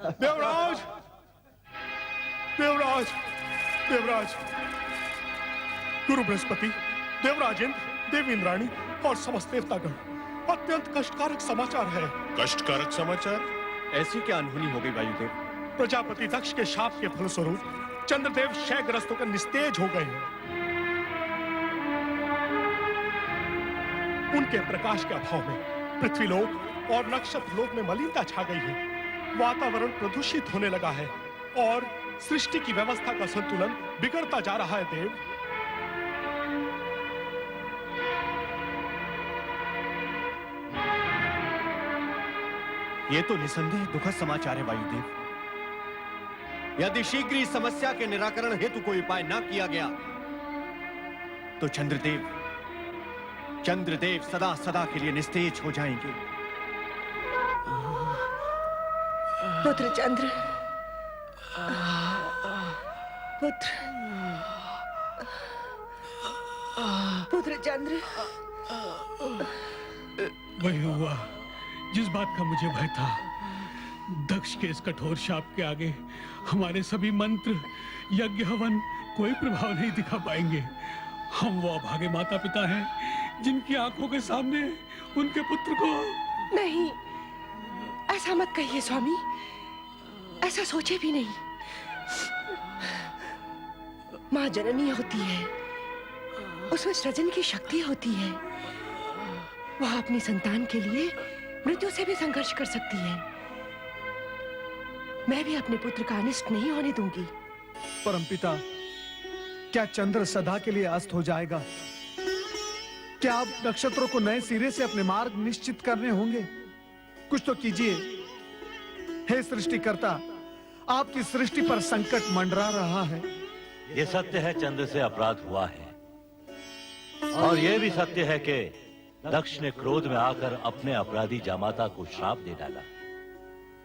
देवराज, देवराज, देवराज, गुरु बृहस्पति, देवराज इंद्र, देवी इंद्राणी और समस्त देवतागण, अत्यंत कष्टकारक समाचार है। कष्टकारक समाचार? ऐसी क्या अनहोनी हो गई वायुदेव? प्रजापति दक्ष के शाप के फलस्वरूप चंद्रदेव क्षयग्रस्त होकर निस्तेज हो गए हैं। उनके प्रकाश के अभाव में पृथ्वीलोक और नक्षत्र लोक में मलिनता छा गई है। वातावरण प्रदूषित होने लगा है और सृष्टि की व्यवस्था का संतुलन बिगड़ता जा रहा है। देव, ये तो निसंदेह दुखद समाचार है वायुदेव। यदि शीघ्र इस समस्या के निराकरण हेतु कोई उपाय न किया गया तो चंद्रदेव सदा सदा के लिए निस्तेज हो जाएंगे। पुत्र चंद्र, पुत्र चंद्र। वही हुआ जिस बात का मुझे भय था। दक्ष के इस कठोर शाप के आगे हमारे सभी मंत्र, यज्ञ, हवन कोई प्रभाव नहीं दिखा पाएंगे। हम वो अभागे माता पिता हैं जिनकी आंखों के सामने उनके पुत्र को। नहीं, ऐसा मत कहिए स्वामी, ऐसा सोचे भी नहीं। माँ जननी होती है, उसमें सृजन की शक्ति होती है। वह अपनी संतान के लिए मृत्यु से भी संघर्ष कर सकती है। मैं भी अपने पुत्र का अनिष्ट नहीं होने दूंगी। परमपिता, क्या चंद्र सदा के लिए अस्त हो जाएगा? क्या आप नक्षत्रों को नए सिरे से अपने मार्ग निश्चित करने होंगे? कुछ तो कीजिए। हे सृष्टिकर्ता, आपकी सृष्टि पर संकट मंडरा रहा है। ये सत्य है, चंद्र से अपराध हुआ है, और यह भी सत्य है कि दक्ष ने क्रोध में आकर अपने अपराधी जामाता को श्राप दे डाला।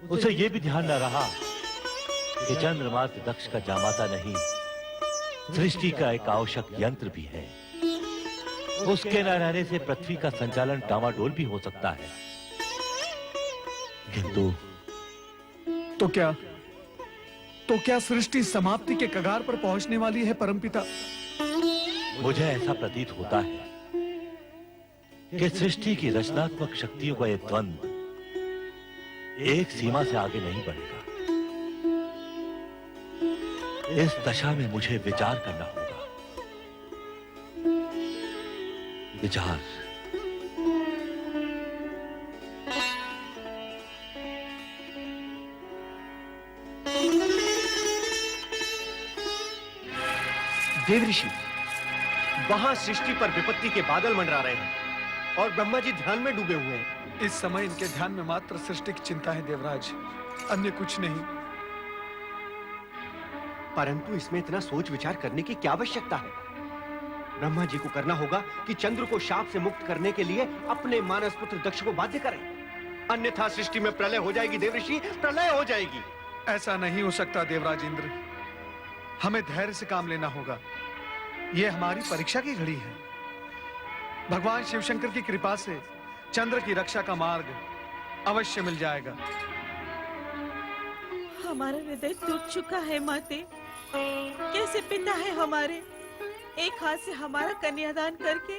उसे यह भी ध्यान न रहा कि चंद्र मात्र दक्ष का जामाता नहीं, सृष्टि का एक आवश्यक यंत्र भी है। उसके न रहने से पृथ्वी का संचालन डामाडोल भी हो सकता है। किंतु तो क्या सृष्टि समाप्ति के कगार पर पहुंचने वाली है परमपिता? मुझे ऐसा प्रतीत होता है कि सृष्टि की रचनात्मक शक्तियों का यह द्वंद्व एक सीमा से आगे नहीं बढ़ेगा। इस दशा में मुझे विचार करना होगा। विचार। देव ऋषि, वहां सृष्टि पर विपत्ति के बादल मंडरा रहे हैं और ब्रह्मा जी ध्यान में डूबे हुए हैं। इस समय इनके ध्यान में मात्र सृष्टि की चिंता है देवराज, अन्य कुछ नहीं। परंतु इसमें इतना सोच विचार करने की क्या आवश्यकता है? ब्रह्मा जी को करना होगा कि चंद्र को शाप से मुक्त करने के लिए अपने मानस पुत्र दक्ष को बाध्य करें, अन्यथा सृष्टि में प्रलय हो जाएगी। देव ऋषि, प्रलय हो जाएगी। ऐसा नहीं हो सकता देवराज इंद्र, हमें धैर्य से काम लेना होगा। यह हमारी परीक्षा की घड़ी है। भगवान शिवशंकर की कृपा से चंद्र की रक्षा का मार्ग अवश्य मिल जाएगा। हमारा हृदय टूट चुका है माते। कैसे पिता है हमारे, एक हाथ से हमारा कन्यादान करके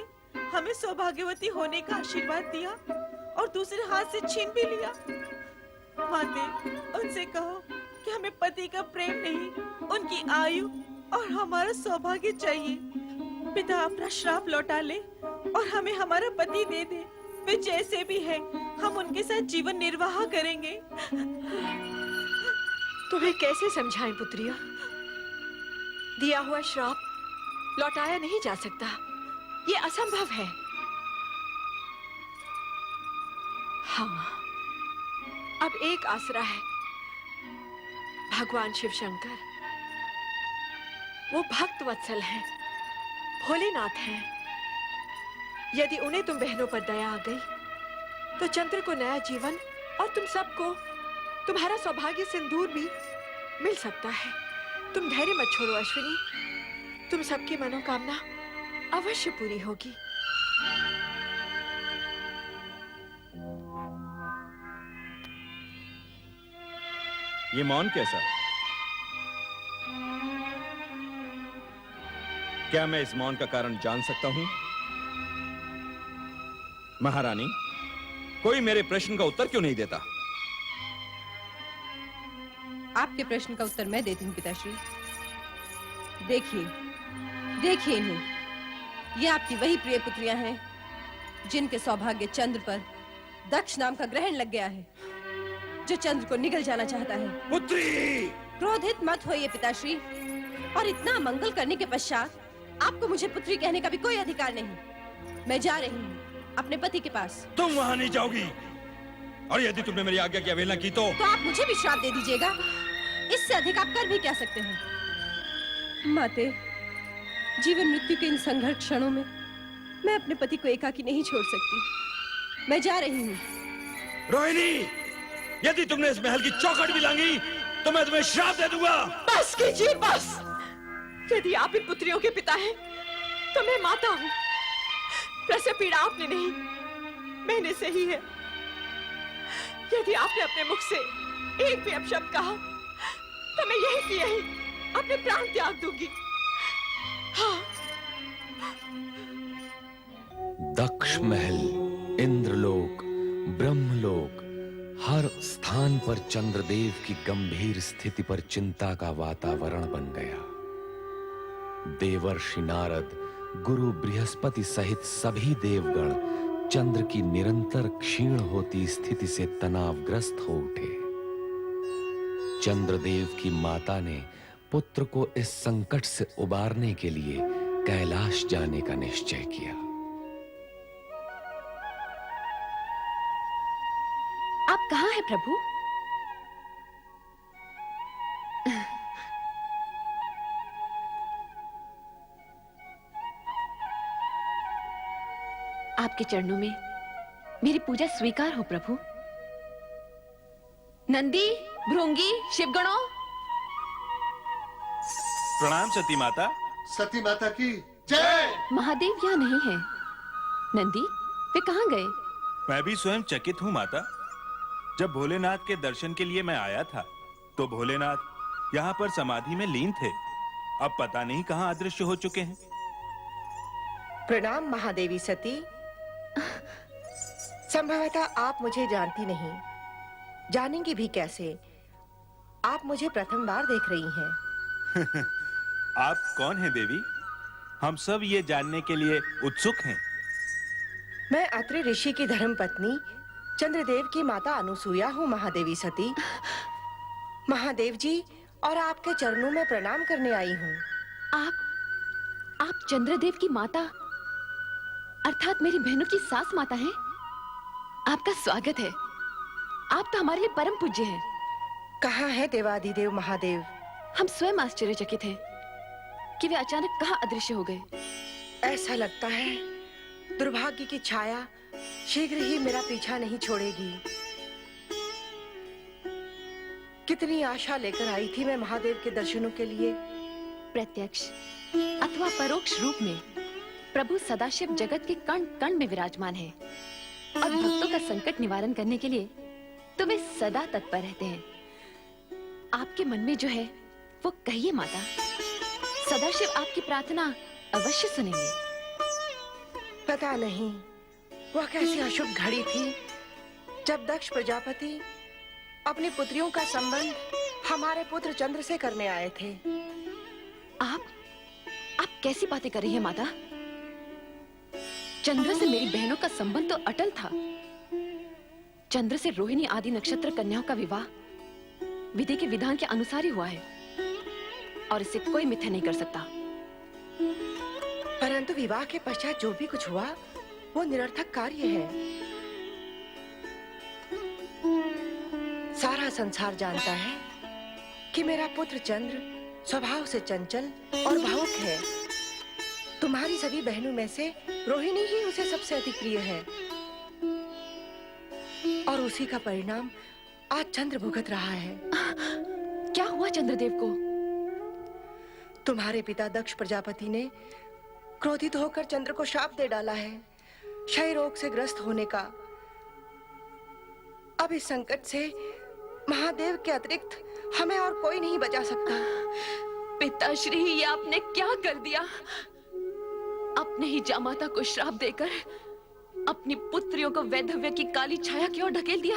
हमें सौभाग्यवती होने का आशीर्वाद दिया और दूसरे हाथ से छीन भी लिया। माते, उनसे कहो कि हमें पति का प्रेम नहीं, उनकी आयु और हमारा सौभाग्य चाहिए। पिता अपना श्राप लौटा ले और हमें हमारा पति दे दे। वे जैसे भी हैं, हम उनके साथ जीवन निर्वाह करेंगे। तुम्हें कैसे समझाएं पुत्रिया? दिया हुआ श्राप लौटाया नहीं जा सकता, ये असंभव है। हाँ, अब एक आसरा है, भगवान शिव शंकर। वो भक्त वत्सल हैं, भोलेनाथ हैं। यदि उन्हें तुम बहनों पर दया आ गई तो चंद्र को नया जीवन और तुम सबको तुम्हारा सौभाग्य सिंदूर भी मिल सकता है। तुम धैर्य मत छोड़ो अश्विनी, तुम सबकी मनोकामना अवश्य पूरी होगी। ये मौन कैसा? क्या मैं इस मौन का कारण जान सकता हूं? महारानी, कोई मेरे प्रश्न का उत्तर क्यों नहीं देता? आपके प्रश्न का उत्तर मैं देती हूँ पिताश्री। देखिए, देखिए इन्हें। ये आपकी वही प्रिय पुत्रियां हैं जिनके सौभाग्य चंद्र पर दक्ष नाम का ग्रहण लग गया है, जो चंद्र को निगल जाना चाहता है। पुत्री! क्रोधित मत होइए पिताश्री, और इतना मंगल करने के पश्चात आपको मुझे पुत्री कहने का भी कोई अधिकार नहीं। मैं जा रही हूँ अपने पति के पास। तुम वहां नहीं जाओगी, और यदि तुमने मेरी आज्ञा की अवहेलना की तो आप मुझे भी श्राप दे दीजिएगा। इससे अधिक आप कर भी क्या सकते हैं? माते, जीवन मृत्यु के इन संघर्ष क्षणों में मैं अपने पति को एकाकी नहीं छोड़ सकती। मैं जा रही हूँ। रोहिणी, यदि तुमने इस महल की चौखट भी लांगी तो मैं तुम्हें श्राप दे दूंगा। बस कीजिए, बस। यदि आप इन पुत्रियों के पिता हैं, तो मैं माता हूँ। प्रसव पीड़ा आपने नहीं, मैंने सही है। यदि आपने अपने मुख से एक भी अपशब्द कहा, तो मैं यही की यही अपने प्राण त्याग दूंगी। हाँ। दक्ष महल, इंद्रलोक, ब्रह्मलोक, हर स्थान पर चंद्रदेव की गंभीर स्थिति पर चिंता का वातावरण बन गया। देवर्षि नारद, गुरु बृहस्पति सहित सभी देवगण चंद्र की निरंतर क्षीण होती स्थिति से तनावग्रस्त हो उठे। चंद्रदेव की माता ने पुत्र को इस संकट से उबारने के लिए कैलाश जाने का निश्चय किया। आप कहाँ हैं प्रभु? आपके चरणों में मेरी पूजा स्वीकार हो प्रभु। नंदी, भृंगी, शिवगणों, प्रणाम सती माता। सती माता की जय। महादेव यहाँ नहीं है। नंदी, वे कहाँ गए? मैं भी स्वयं चकित हूँ माता। जब भोलेनाथ के दर्शन के लिए मैं आया था, तो भोलेनाथ यहाँ पर समाधि में लीन थे। अब पता नहीं कहाँ अदृश्य हो चुके हैं। प्रणाम महादेवी सती। संभवतः आप मुझे जानती नहीं, जानेंगी भी कैसे? आप मुझे प्रथम बार देख रही हैं। आप कौन हैं देवी? हम सब ये जानने के लिए उत्सुक हैं। मैं अत्रि ऋषि की धर्मपत्नी चंद्रदेव की माता अनुसुईया हूँ महादेवी सती। महादेव जी और आपके चरणों में प्रणाम करने आई हूँ। आप चंद्रदेव की माता अर्थात मेरी बहनों की सास माता हैं। आपका स्वागत है। आप तो हमारे लिए परम पूज्य हैं। कहाँ है देवाधिदेव महादेव? हम स्वयं आश्चर्यचकित हैं कि वे अचानक कहाँ अदृश्य हो गए। ऐसा लगता है दुर्भाग्य की छाया शीघ्र ही मेरा पीछा नहीं छोड़ेगी। कितनी आशा लेकर आई थी मैं महादेव के दर्शनों के लिए। प्रत्यक्ष अथवा परोक्ष रूप में प्रभु सदाशिव जगत के कण कण में विराजमान है और भक्तों का संकट निवारण करने के लिए तो वे सदा तत्पर रहते हैं। आपके मन में जो है वो कहिए माता, सदाशिव आपकी प्रार्थना अवश्य सुनेंगे। पता नहीं वह कैसी अशुभ घड़ी थी जब दक्ष प्रजापति अपनी पुत्रियों का संबंध हमारे पुत्र चंद्र से करने आए थे। आप कैसी बातें कर रही हैं माता? चंद्र से मेरी बहनों का संबंध तो अटल था। चंद्र से रोहिणी आदि नक्षत्र कन्याओं का विवाह विधि के विधान के अनुसार ही हुआ है और इसे कोई मिथ्या नहीं कर सकता। परंतु विवाह के पश्चात जो भी कुछ हुआ वो निरर्थक कार्य है। सारा संसार जानता है कि मेरा पुत्र चंद्र स्वभाव से चंचल और भावुक है। तुम्हारी सभी बहनों में से रोहिणी ही उसे सबसे अधिक प्रिय है और उसी का परिणाम आज चंद्र भुगत रहा है। क्या हुआ चंद्रदेव को? तुम्हारे पिता दक्ष प्रजापति ने क्रोधित होकर चंद्र को शाप दे डाला है, क्षय रोग से ग्रस्त होने का। अब इस संकट से महादेव के अतिरिक्त हमें और कोई नहीं बचा सकता। पिताश्री, ये आपने क्या कर दिया? अपने ही जामाता को श्राप देकर अपनी पुत्रियों को वैधव्य की काली छाया की ओर ढकेल दिया।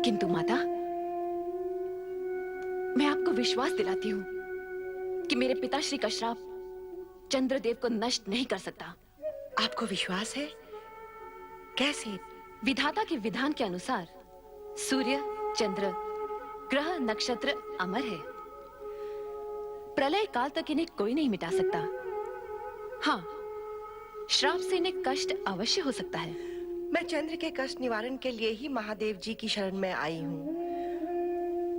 किंतु माता, मैं आपको विश्वास दिलाती हूँ कि मेरे पिताश्री का श्राप चंद्रदेव को नष्ट नहीं कर सकता। आपको विश्वास है? कैसे? विधाता के विधान के अनुसार सूर्य, चंद्र, ग्रह, नक्षत्र अमर है। प्रलय काल तक इन्हें कोई नहीं मिटा सकता। हाँ, श्राप से इन्हें कष्ट अवश्य हो सकता है। मैं चंद्र के कष्ट निवारण के लिए ही महादेव जी की शरण में आई हूँ।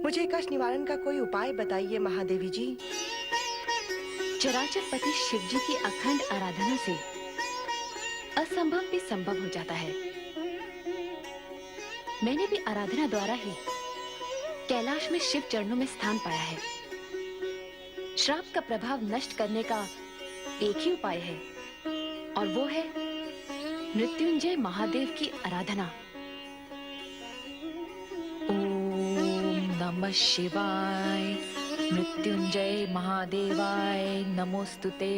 मुझे कष्ट निवारण का कोई उपाय बताइए महादेवी जी। चराचर पति शिव जी की अखंड आराधना से असंभव भी संभव हो जाता है। मैंने भी आराधना द्वारा ही कैलाश में शिव चरणों में स्थान पाया है। श्राप का प्रभाव नष्ट करने का एक ही उपाय है, और वो है मृत्युंजय महादेव की आराधना। ओम नमः शिवाय, मृत्युंजय महादेवाय नमोस्तुते।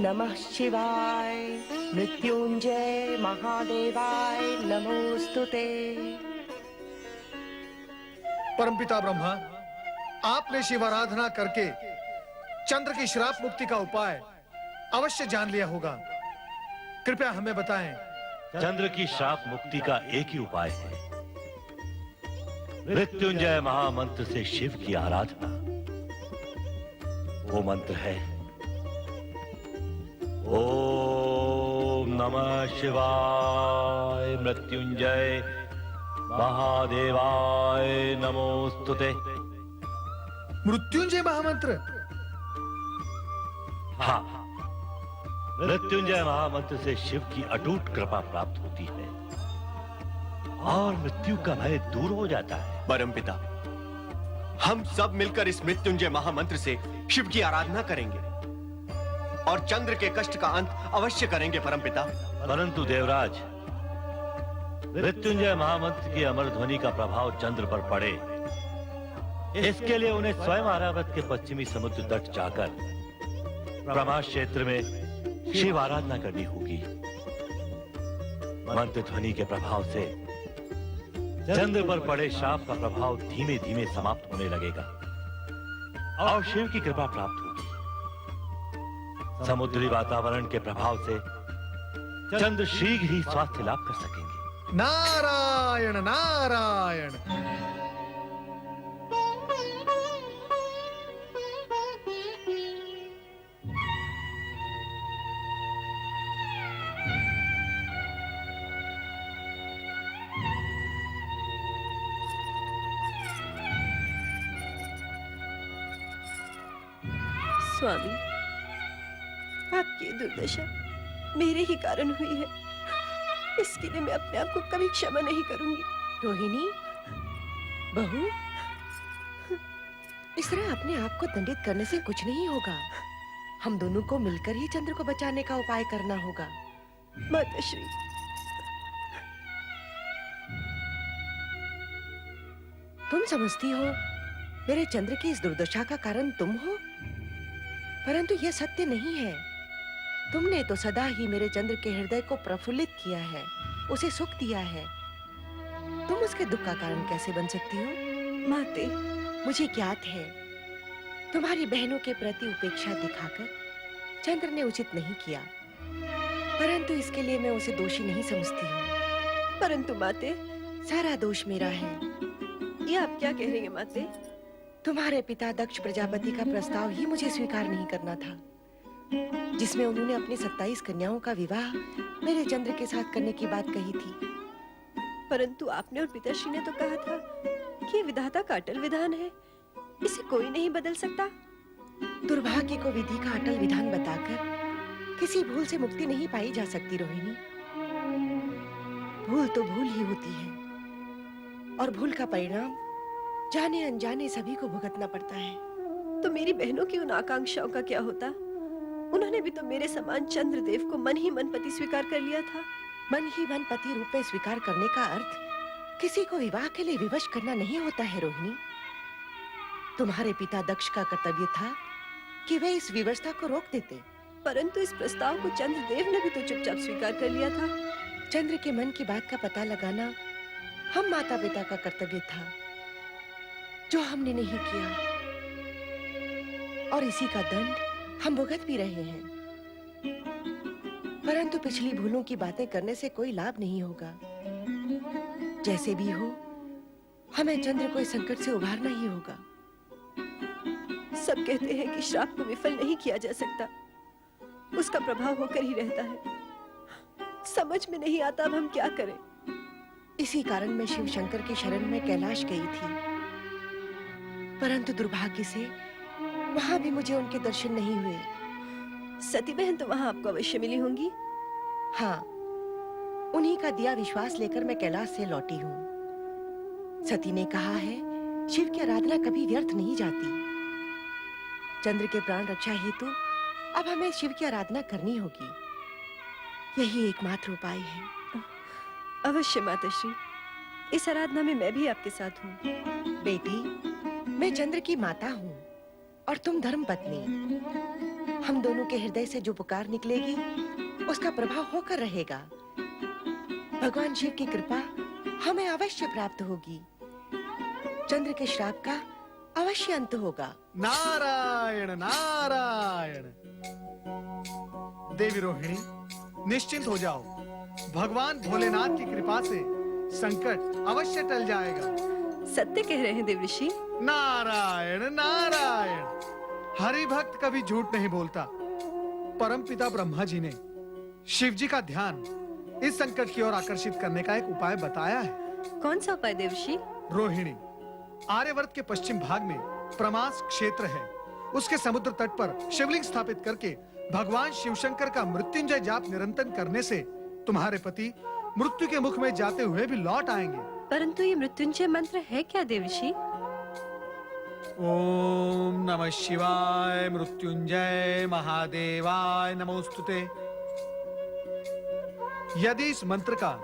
नमः शिवाय, मृत्युंजय महादेवाय नमोस्तुते। परमपिता ब्रह्मा, आपने शिव आराधना करके चंद्र की श्राप मुक्ति का उपाय अवश्य जान लिया होगा। कृपया हमें बताएं। चंद्र की श्राप मुक्ति का एक ही उपाय है, मृत्युंजय महामंत्र से शिव की आराधना। वो मंत्र है ओम नमः शिवाय, मृत्युंजय महादेवाय नमोस्तुते। मृत्युंजय महामंत्र? हाँ, मृत्युंजय महामंत्र से शिव की अटूट कृपा प्राप्त होती है और मृत्यु का भय दूर हो जाता है। परमपिता, हम सब मिलकर इस मृत्युंजय महामंत्र से शिव की आराधना करेंगे और चंद्र के कष्ट का अंत अवश्य करेंगे परमपिता। परंतु देवराज, मृत्युंजय महामंत्र की अमर ध्वनि का प्रभाव चंद्र पर पड़े, इसके लिए उन्हें स्वयं आरावत के पश्चिमी समुद्र तट जाकर ब्रह्मा क्षेत्र में शिव आराधना करनी होगी। मंत्र ध्वनि के प्रभाव से चंद्र पर पड़े श्राप का प्रभाव धीमे धीमे समाप्त होने लगेगा और शिव की कृपा प्राप्त होगी। समुद्री वातावरण के प्रभाव से चंद्र शीघ्र ही स्वास्थ्य लाभ कर सकेंगे। नारायण नारायण। स्वामी, आपकी ये दुर्दशा मेरे ही कारण हुई है। इसके लिए मैं अपने आप को कभी क्षमा नहीं करूंगी। रोहिणी, बहू, इस तरह अपने आप को दंडित करने से कुछ नहीं होगा। हम दोनों को मिलकर ही चंद्र को बचाने का उपाय करना होगा। माताश्री, तुम समझती हो मेरे चंद्र की इस दुर्दशा का कारण तुम हो, परंतु यह सत्य नहीं है। तुमने तो सदा ही मेरे चंद्र के हृदय को प्रफुल्लित किया है, उसे सुख दिया है। तुम उसके दुख का कारण कैसे बन सकती हो? माते, मुझे ज्ञात है तुम्हारी बहनों के प्रति उपेक्षा दिखाकर चंद्र ने उचित नहीं किया, परंतु इसके लिए मैं उसे दोषी नहीं समझती हूँ। परंतु माते, सारा दोष मेरा है। ये आप क्या कह रही हैं माते? तुम्हारे पिता दक्ष प्रजापति का प्रस्ताव ही मुझे स्वीकार नहीं करना था, जिसमें उन्होंने अपनी 27 कन्याओं का विवाह मेरे चंद्र के साथ करने की बात कही थी। परंतु आपने और पिताश्री ने तो कहा था कि ये विधाता का अटल विधान है इसे कोई नहीं बदल सकता। दुर्भाग्य को विधि का अटल विधान बताकर किसी भूल से मुक्ति नहीं पाई जा सकती रोहिणी। भूल तो भूल ही होती है और भूल का परिणाम जाने अनजाने सभी को भुगतना पड़ता है। तो मेरी बहनों की उन आकांक्षाओं का क्या होता? उन्होंने भी तो मेरे समान चंद्रदेव को मन ही मन पति स्वीकार कर लिया था। मन ही मन पति रूप में स्वीकार करने का अर्थ किसी को विवाह के लिए विवश करना नहीं होता है रोहिणी। तुम्हारे पिता दक्ष का कर्तव्य था कि वे इस व्यवस्था को रोक देते, परंतु इस प्रस्ताव को चंद्रदेव ने भी तो चुपचाप स्वीकार कर लिया था। चंद्र के मन की बात का पता लगाना हम माता पिता का कर्तव्य था, जो हमने नहीं किया, और इसी का दंड हम भुगत भी रहे हैं। परंतु पिछली भूलों की बातें करने से कोई लाभ नहीं होगा। जैसे भी हो, हमें चंद्र को इस संकट से उभारना ही होगा। सब कहते हैं कि श्राप को विफल नहीं किया जा सकता, उसका प्रभाव होकर ही रहता है। समझ में नहीं आता अब हम क्या करें। इसी कारण मैं शिव शंकर की शरण में कैलाश गई थी, परंतु दुर्भाग्य से वहां भी मुझे उनके दर्शन नहीं हुए। सती बहन तो वहां आपको अवश्य मिली होंगी। हाँ, उन्हीं का दिया विश्वास लेकर मैं कैलाश से लौटी हूँ। सती ने कहा है, शिव की आराधना कभी व्यर्थ नहीं जाती। चंद्र के प्राण रक्षा हेतु अब हमें शिव की आराधना करनी होगी। यही एकमात्र उपाय है। अवश्य माताश्री, इस आराधना में मैं भी आपके साथ हूँ। बेटी, मैं चंद्र की माता हूँ और तुम धर्म पत्नी। हम दोनों के हृदय से जो पुकार निकलेगी उसका प्रभाव होकर रहेगा। भगवान शिव की कृपा हमें अवश्य प्राप्त होगी। चंद्र के श्राप का अवश्य अंत होगा। नारायण नारायण। देवी रोहिणी, निश्चिंत हो जाओ। भगवान भोलेनाथ की कृपा से संकट अवश्य टल जाएगा। सत्य कह रहे हैं देवऋषि। नारायण नारायण। हरि भक्त कभी झूठ नहीं बोलता। परमपिता ब्रह्मा जी ने शिव जी का ध्यान इस संकट की ओर आकर्षित करने का एक उपाय बताया है। कौन सा उपाय देवऋषि? रोहिणी, आर्यवर्त के पश्चिम भाग में प्रमास क्षेत्र है। उसके समुद्र तट पर शिवलिंग स्थापित करके भगवान शिवशंकर का मृत्युंजय जाप निरंतर करने से तुम्हारे पति मृत्यु के मुख में जाते हुए भी लौट आएंगे। परंतु ये मृत्युंजय मंत्र है क्या देवऋषि? ओम नमः शिवाय मृत्युंजय महादेवाय नमोस्तुते। यदि इस मंत्र का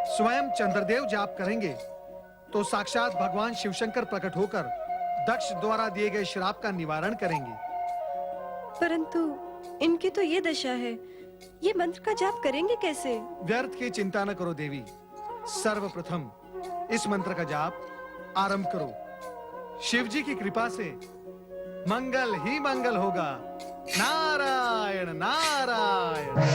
स्वयं चंद्रदेव जाप करेंगे तो साक्षात भगवान शिवशंकर प्रकट होकर दक्ष द्वारा दिए गए श्राप का निवारण करेंगे। परंतु इनकी तो ये दशा है, ये मंत्र का जाप करेंगे कैसे? व्यर्थ की चिंता न करो देवी। सर्वप्रथम इस मंत्र का जाप आरंभ करो। शिव जी की कृपा से मंगल ही मंगल होगा। नारायण नारायण।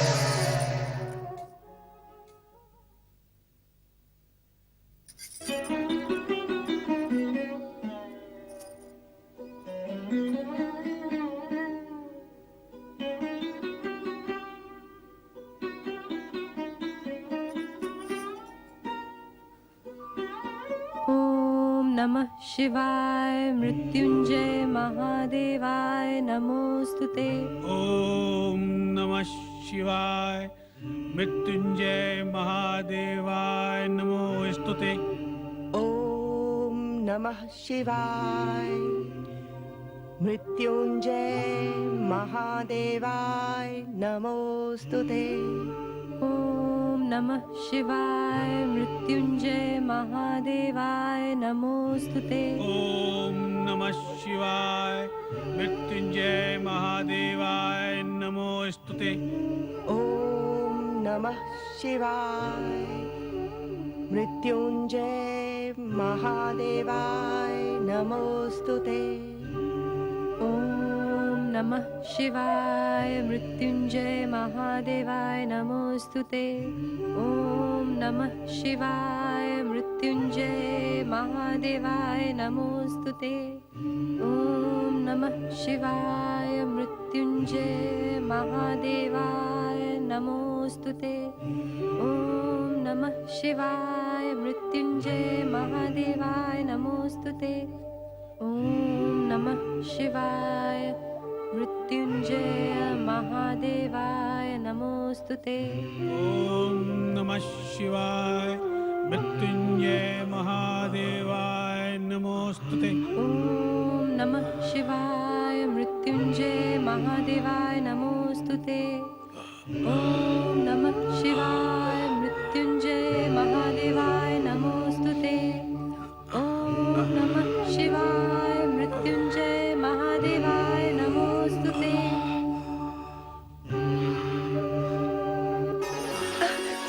नमः शिवाय मृत्युंजय महादेवाय नमोस्तुते। ओम नमः शिवाय मृत्युंजय महादेवाय नमोस्तुते। ओम नमः शिवाय मृत्युंजय महादेवाय नमोस्तुते। ओम नमः शिवाय मृत्युंजय महादेवाय नमोस्तुते। ओम नमः शिवाय मृत्युंजय महादेवाय नमोस्तुते। ओम नमः शिवाय मृत्युंजय महादेवाय नमोस्तुते। ओम नमः शिवाय मृत्युंजय महादेवाय नमोस्तुते। ओम नमः शिवाय मृत्युंजय महादेवाय नमोस्तुते। ओम नमः शिवाय मृत्युंजय महादेवाय नमोस्तुते। ओम नमः शिवाय मृत्युंजय महादेवाय नमोस्तुते। ओम नमः शिवाय मृत्युंजय महादेवाय नमोस्तुते। ओम नमः शिवाय मृत्युंजय महादेवाय नमोस्तुते। ओम नमः शिवाय मृत्युंजय महादेवाय नमोस्तुते। ओम नमः शिवाय मृत्युंजय महादेवाय नमोस्तुते। ओम नमः शिवाय मृत्युंजय महादेवाय नमोस्तुते।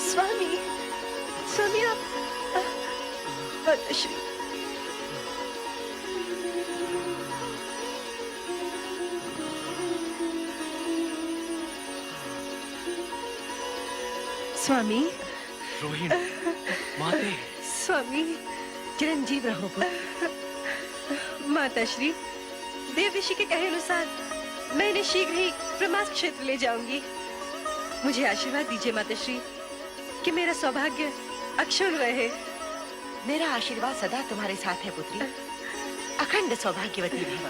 स्वामी, स्वामी आप श्री स्वामी, रोहिणी, माते, स्वामी चिरंजीव रहो पुत्र। माता श्री, देव ऋषि के कहे अनुसार मैं इन्हें शीघ्र ही ब्रह्मास्त्र क्षेत्र ले जाऊंगी। मुझे आशीर्वाद दीजिए माता श्री कि मेरा सौभाग्य अक्षुण्ण रहे। मेरा आशीर्वाद सदा तुम्हारे साथ है पुत्री। अखंड सौभाग्यवती भव।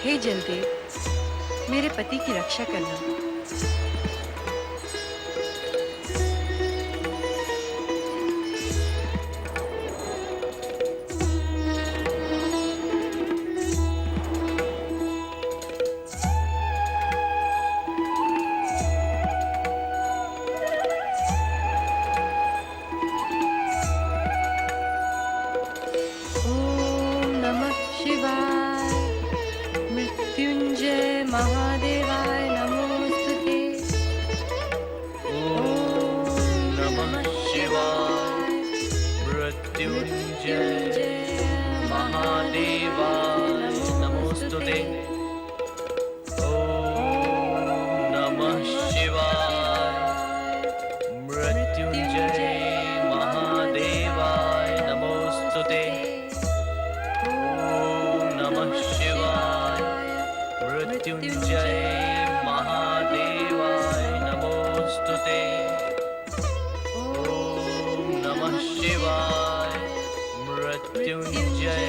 हे जलदेव, मेरे पति की रक्षा करना। ओम नमः शिवाय मृत्युंजय महादेवाय नमोस्तुते। ओम नमः शिवाय मृत्युंजय महादेवाय नमोस्तुते। ओम नमः शिवाय मृत्युंजय महादेवाय नमोस्तुते। ओम नमः शिवाय मृत्युंजय महादेवाय नमोस्तुते। ओम नमः शिवाय मृत्युंजय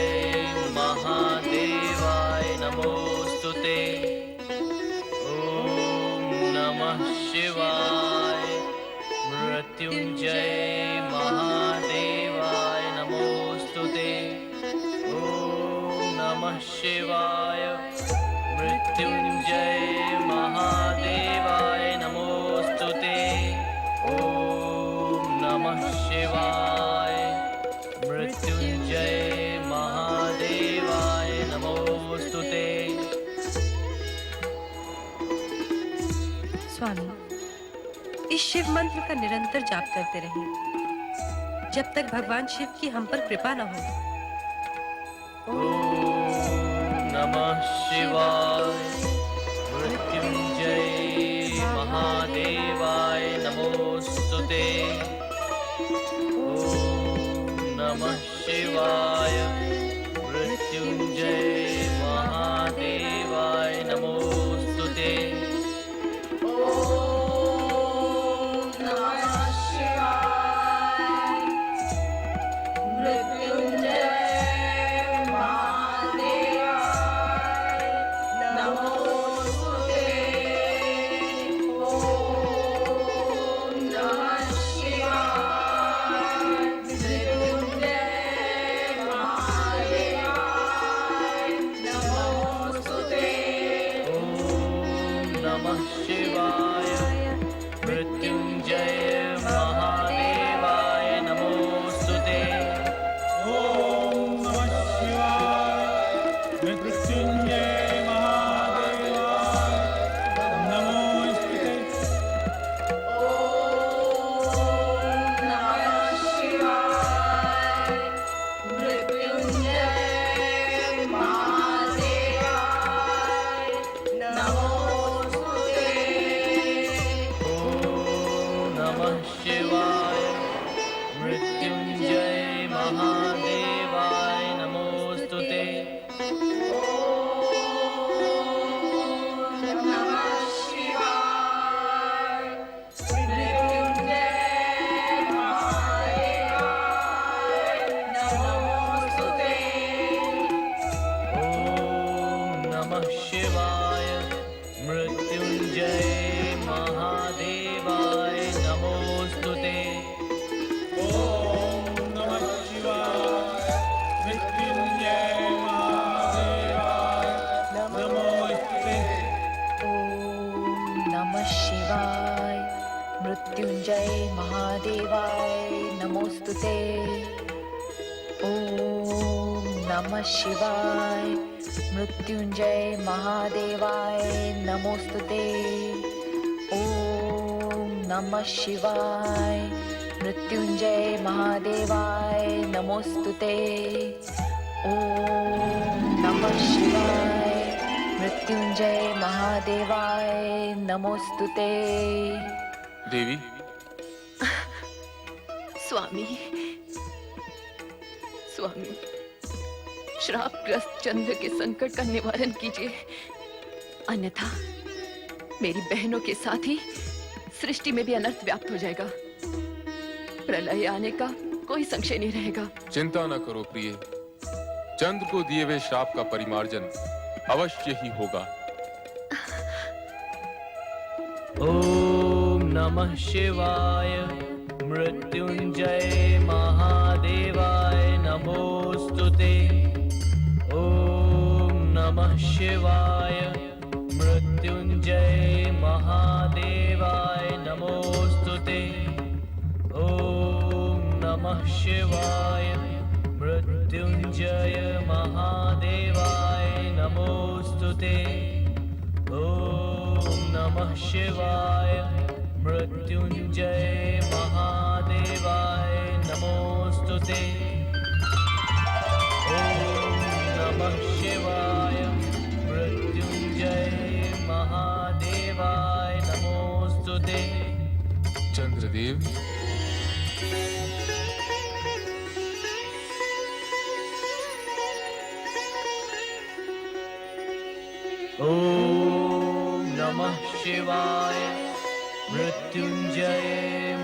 महादेवाय नमोस्तुते। ओम नमः शिवाय मृत्युंजय महादेवाय नमोस्तुते। ओम नमः शिवाय मृत्युंजय महादेवाय नमोस्तुते। ओम नमः शिवाय मृत्युंजय महादेवाय नमोस्तुते। स्वामी, इस शिव मंत्र का निरंतर जाप करते रहिए जब तक भगवान शिव की हम पर कृपा न हो। नमः शिवाय मृत्युंजय महादेवाय नमोस्तुते। ओम नमः शिवाय मृत्युंजय महादेवाय नमोस्तुते। ओम नमः शिवाय मृत्युंजय शिवाय मृत्युंजय महादेवाय नमोस्तुते। ओम नमः शिवाय मृत्युंजय महादेवाय नमोस्तुते। ओम नमः शिवाय मृत्युंजय महादेवाय नमोस्तुते। ओम नमः शिवाय मृत्युंजय महादेवाय नमोस्तुते। ओम नमः शिवाय मृत्युंजय महादेवाय नमोस्तुते। ओम नमः शिवाय मृत्युंजय महादेवाय नमोस्तुते। देवी, स्वामी, स्वामी, श्रापग्रस्त चंद्र के संकट का निवारण कीजिए, अन्यथा मेरी बहनों के साथ ही सृष्टि में भी अनर्थ व्याप्त हो जाएगा। प्रलय आने का कोई संशय नहीं रहेगा। चिंता न करो प्रिय, चंद्र को दिए हुए श्राप का परिमार्जन अवश्य ही होगा। ओम नमः शिवाय मृत्युंजय महादेवाय नमोस्तुते। ओम नमः शिवाय मृत्युंजय महादेवाय नमोस्तुते। ओम नमः शिवाय मृत्युंजय महादेवाय नमोस्तुते। ओम नमः शिवाय मृत्युंजय महादेवाय नमोस्तुते। ओम नमः शिवाय मृत्युंजय महादेवाय नमोस्तुते। चंद्रदेव, ओम नमः शिवाय मृत्युंजय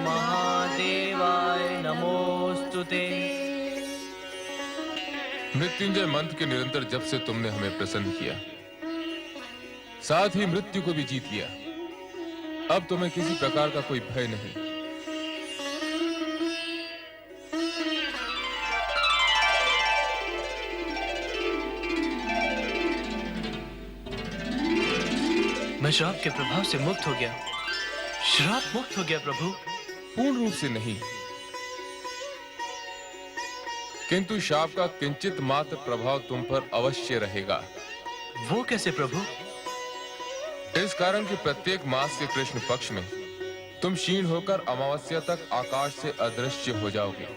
महादेवाय नमोस्तुते। मृत्युंजय मंत्र के निरंतर जप से तुमने हमें प्रसन्न किया, साथ ही मृत्यु को भी जीत लिया। अब तुम्हें किसी प्रकार का कोई भय नहीं। मैं श्राप के प्रभाव से मुक्त हो गया। श्राप मुक्त हो गया प्रभु। पूर्ण रूप से नहीं, किंतु शाप का किंचित मात्र प्रभाव तुम पर अवश्य रहेगा। वो कैसे प्रभु? इस कारण कि प्रत्येक मास के कृष्ण पक्ष में तुम क्षीण होकर अमावस्या तक आकाश से अदृश्य हो जाओगे,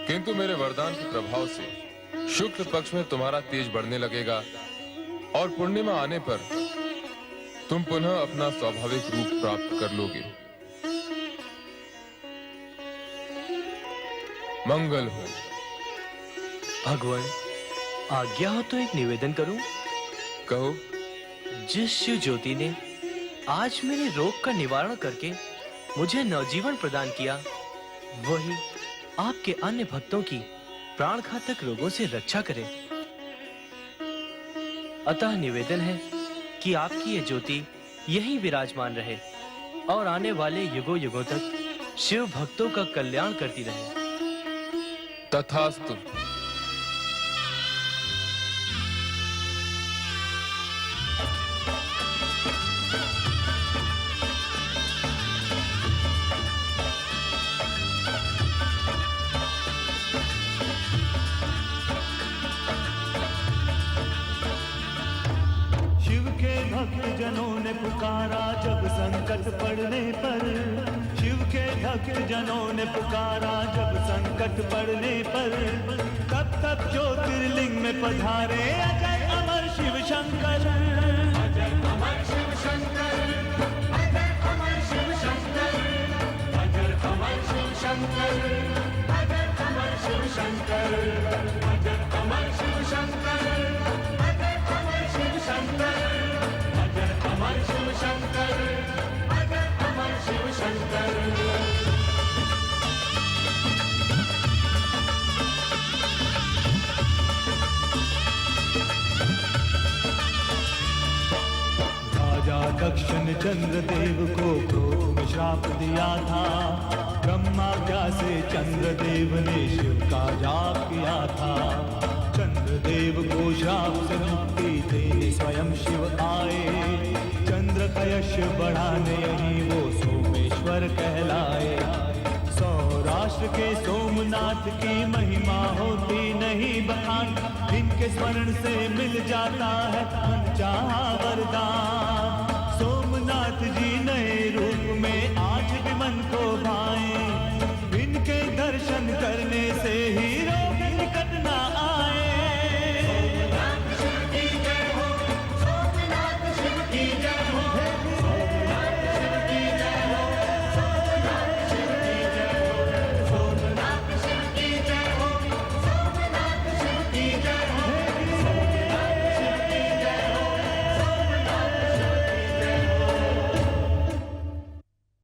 किंतु मेरे वरदान के प्रभाव से शुक्ल पक्ष में तुम्हारा तेज बढ़ने लगेगा और पूर्णिमा आने पर तुम पुनः अपना स्वाभाविक रूप प्राप्त कर लोगे। मंगल हो। भगवान, आज्ञा हो तो एक निवेदन करूं? कहो। जिस शिव ज्योति ने आज मेरे रोग का निवारण करके मुझे नवजीवन प्रदान किया, वही आपके अन्य भक्तों की प्राण घातक रोगों से रक्षा करे। अतः निवेदन है कि आपकी ये ज्योति यहीं विराजमान रहे और आने वाले युगों युगों तक शिव भक्तों का कल्याण करती रहे। तथास्तु। जनों ने पुकारा जब संकट पड़ने पर, शिव के भक्त जनों ने पुकारा जब संकट पड़ने पर, तब तब ज्योतिर्लिंग में पधारे अजय अमर शिव शंकर। अजय अमर शिव शंकर, अजय अमर शिव शंकर, अजय अमर शिव शंकर, अजय अमर शिव शंकर, अजय अमर शिव शंकर, अजय अमर शिव शंकर, अमर शिव शंकर, अजय अमर शिव शंकर। राजा दक्ष ने चंद्रदेव को क्रोध में श्राप दिया था। ब्रह्माज्ञा से चंद्रदेव ने शिव का जाप किया था। चंद्रदेव को श्राप से मुक्ति देने स्वयं शिव आए। चंद्र का यश बढ़ाने यही वो सोमेश्वर कहलाए। सौराष्ट्र के सोमनाथ की महिमा होती नहीं बखान, इनके स्मरण से मिल जाता है मन चाहा वर